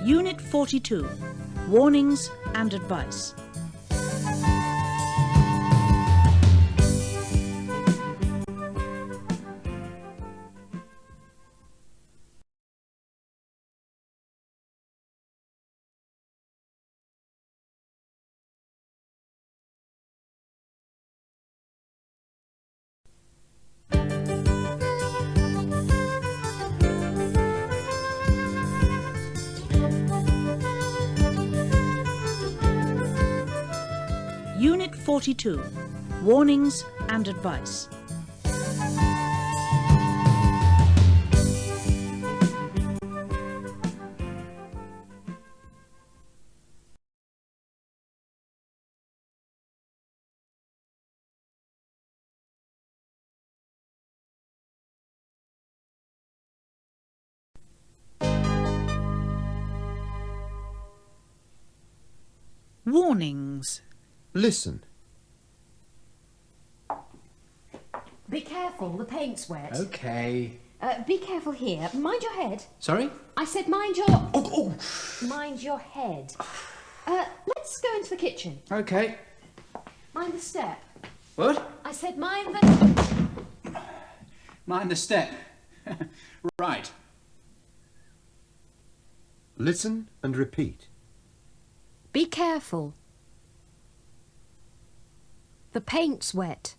Unit 42, Warnings and Advice. Unit 42, Warnings and Advice. Warnings. Listen. Be careful, the paint's wet. Okay. Be careful here. Mind your head. Sorry? I said mind your... Oh. Mind your head. Let's go into the kitchen. Okay. Mind the step. What? I said mind the... Mind the step. Right. Listen and repeat. Be careful. The paint's wet.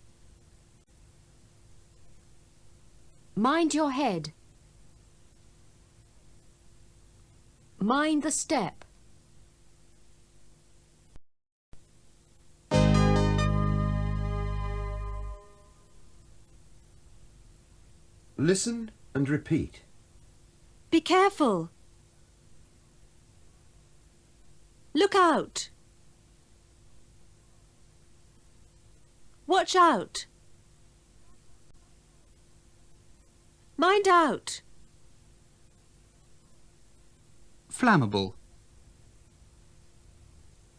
Mind your head. Mind the step. Listen and repeat. Be careful. Look out. Watch out. Mind out. Flammable.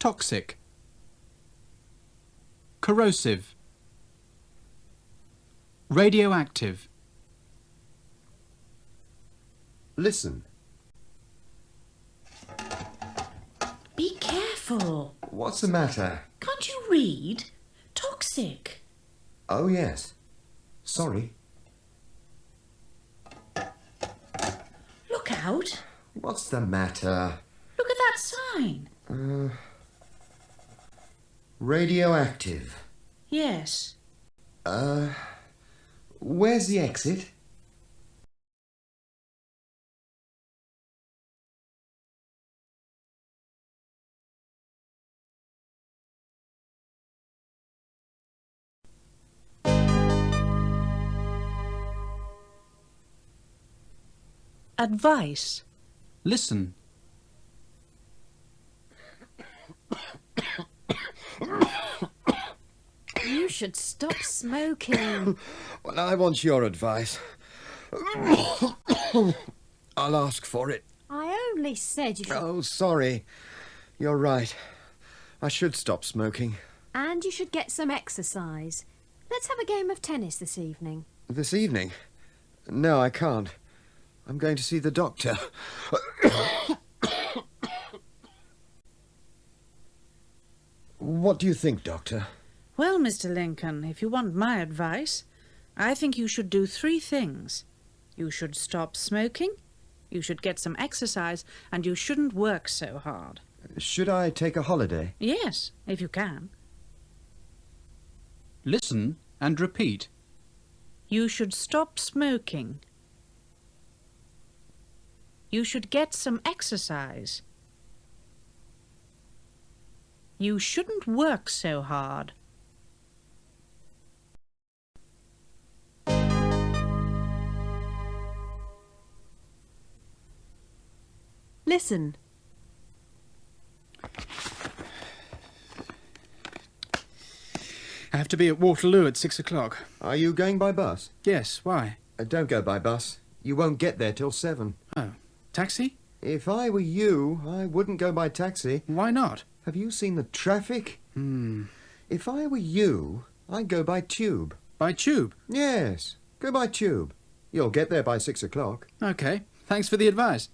Toxic. Corrosive. Radioactive. Listen. Be careful. What's the matter? Can't you read? Toxic. Oh, yes. Sorry. Look out. What's the matter? Look at that sign. Radioactive. Yes. Where's the exit? Advice. Listen. You should stop smoking. Well, I want your advice. I'll ask for it. I only said you should... Oh, sorry. You're right. I should stop smoking. And you should get some exercise. Let's have a game of tennis this evening. This evening? No, I can't. I'm going to see the doctor. What do you think, Doctor? Well, Mr. Lincoln, if you want my advice, I think you should do 3 things. You should stop smoking, you should get some exercise, and you shouldn't work so hard. Should I take a holiday? Yes, if you can. Listen and repeat. You should stop smoking. You should get some exercise. You shouldn't work so hard. Listen. I have to be at Waterloo at 6 o'clock. Are you going by bus? Yes, why? Don't go by bus. You won't get there till 7. Oh, taxi? If I were you, I wouldn't go by taxi. Why not? Have you seen the traffic? If I were you, I'd go by tube. By tube? Yes, go by tube. You'll get there by 6 o'clock. Okay, thanks for the advice.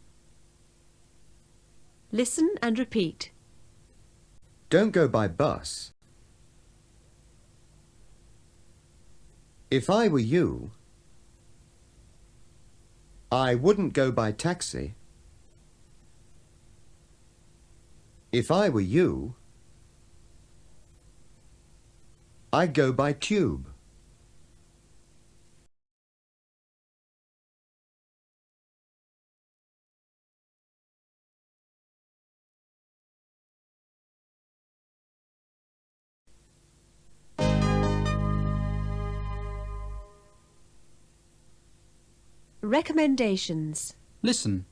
Listen and repeat. Don't go by bus. If I were you, I wouldn't go by taxi. If I were you, I'd go by tube. Recommendations. Listen.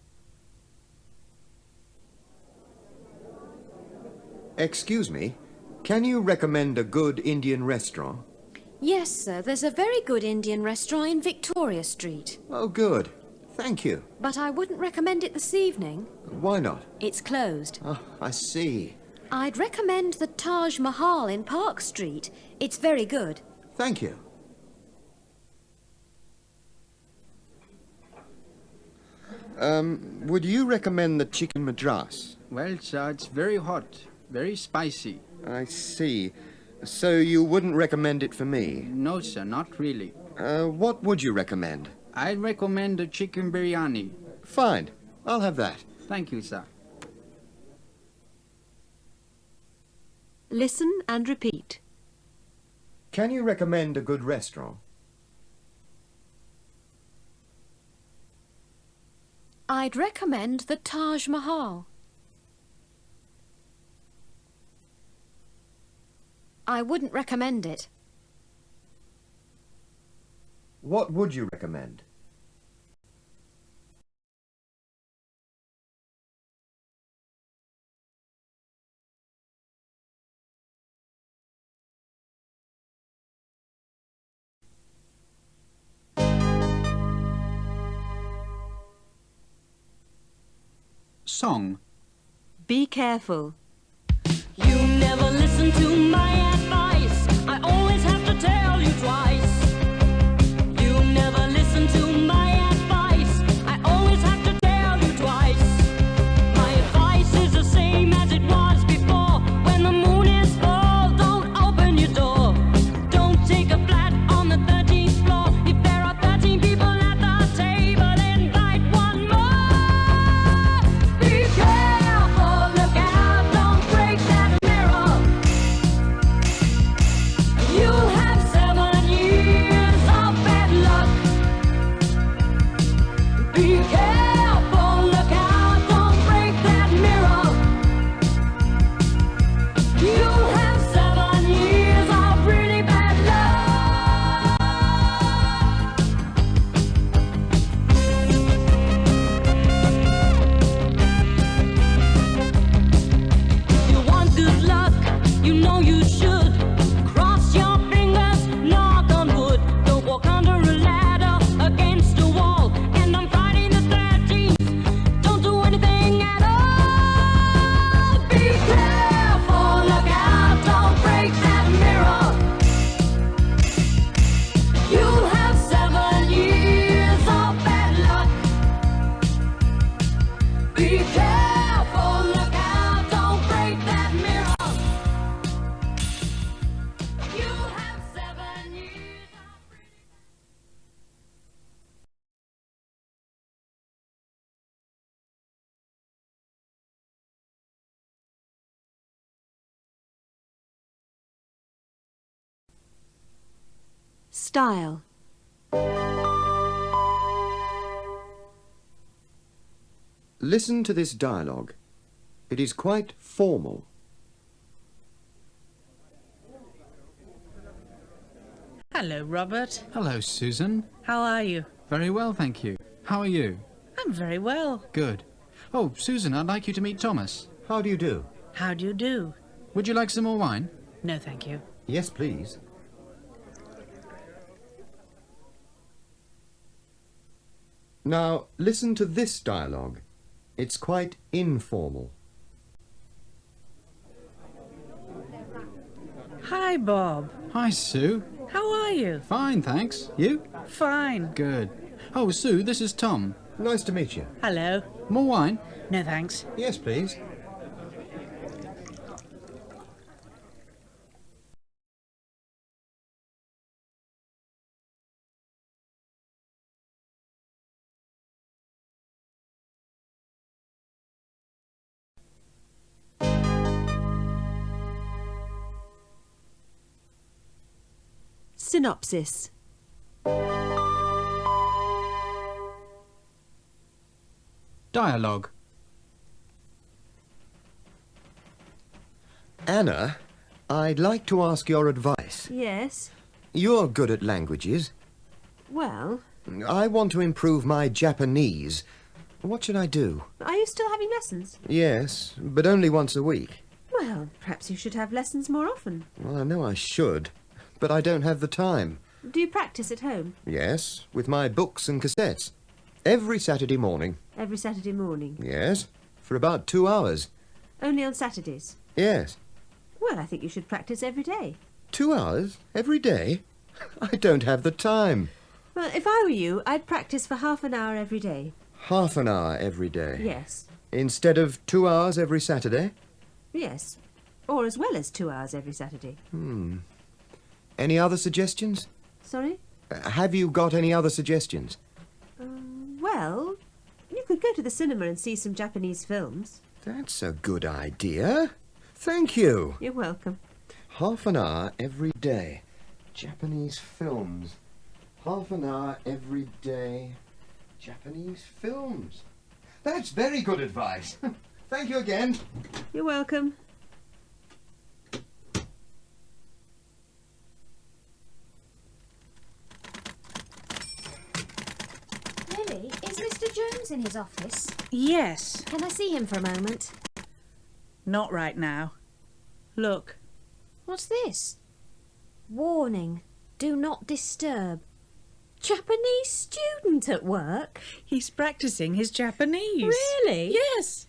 Excuse me, can you recommend a good Indian restaurant? Yes, sir. There's a very good Indian restaurant in Victoria Street. Oh, good. Thank you. But I wouldn't recommend it this evening. Why not? It's closed. Oh, I see. I'd recommend the Taj Mahal in Park Street. It's very good. Thank you. Would you recommend the chicken madras? Well, sir, it's very hot, very spicy. I see. So you wouldn't recommend it for me? No, sir, not really. What would you recommend? I'd recommend a chicken biryani. Fine. I'll have that. Thank you, sir. Listen and repeat. Can you recommend a good restaurant? I'd recommend the Taj Mahal. I wouldn't recommend it. What would you recommend? Song. Be careful. You never listen to my advice. I always have to tell you twice. You never listen to my advice. I always have to tell you twice. My advice is the same as it was before. When the moon is full, don't open your door. Don't take a flat on the 13th floor. If there are 13 people at the table, invite one more. Be careful, look out, don't break that mirror. You'll have 7 years of bad luck. Be careful, look out, don't break that mirror. You'll have 7 years of really bad luck. If you want good luck, you know you should cross your fingers, knock on wood. Don't walk under a ladder against a wall. And I'm Friday the 13th. Don't do anything at all. Be careful, look out, don't break that mirror. You'll have 7 years of bad luck. Be careful, look out, don't break that mirror. You'll have 7 years of really Style. Listen to this dialogue. It is quite formal. Hello, Robert. Hello, Susan. How are you? Very well, thank you. How are you? I'm very well. Good. Oh, Susan, I'd like you to meet Thomas. How do you do? How do you do? Would you like some more wine? No, thank you. Yes, please. Now, listen to this dialogue. It's quite informal. Hi, Bob. Hi, Sue. How are you? Fine, thanks. You? Fine. Good. Oh, Sue, this is Tom. Nice to meet you. Hello. More wine? No, thanks. Yes, please. Synopsis. Dialogue. Anna, I'd like to ask your advice. Yes. You're good at languages. Well, I want to improve my Japanese. What should I do? are you still having lessons? Yes, but only once a week. Well, perhaps you should have lessons more often. Well, I know I should, but I don't have the time. Do you practice at home? Yes, with my books and cassettes. Every Saturday morning. Every Saturday morning? Yes, for about 2 hours. Only on Saturdays? Yes. Well, I think you should practice every day. 2 hours? Every day? I don't have the time. Well, if I were you, I'd practice for half an hour every day. Half an hour every day? Yes. Instead of 2 hours every Saturday? Yes. Or as well as 2 hours every Saturday. Any other suggestions? Sorry? Have you got any other suggestions? Well, you could go to the cinema and see some Japanese films. That's a good idea. Thank you. You're welcome. Half an hour every day. Japanese films. Half an hour every day. Japanese films. That's very good advice. Thank you again. You're welcome. Lily, is Mr. Jones in his office? Yes. Can I see him for a moment? Not right now. Look. What's this? Warning. Do not disturb. Japanese student at work? He's practicing his Japanese. Really? Yes.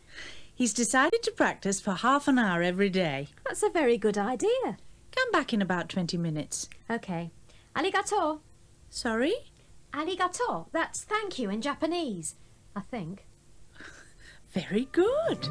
He's decided to practice for half an hour every day. That's a very good idea. Come back in about 20 minutes. Okay. Arigato. Sorry? Arigato. That's thank you in Japanese, I think. Very good.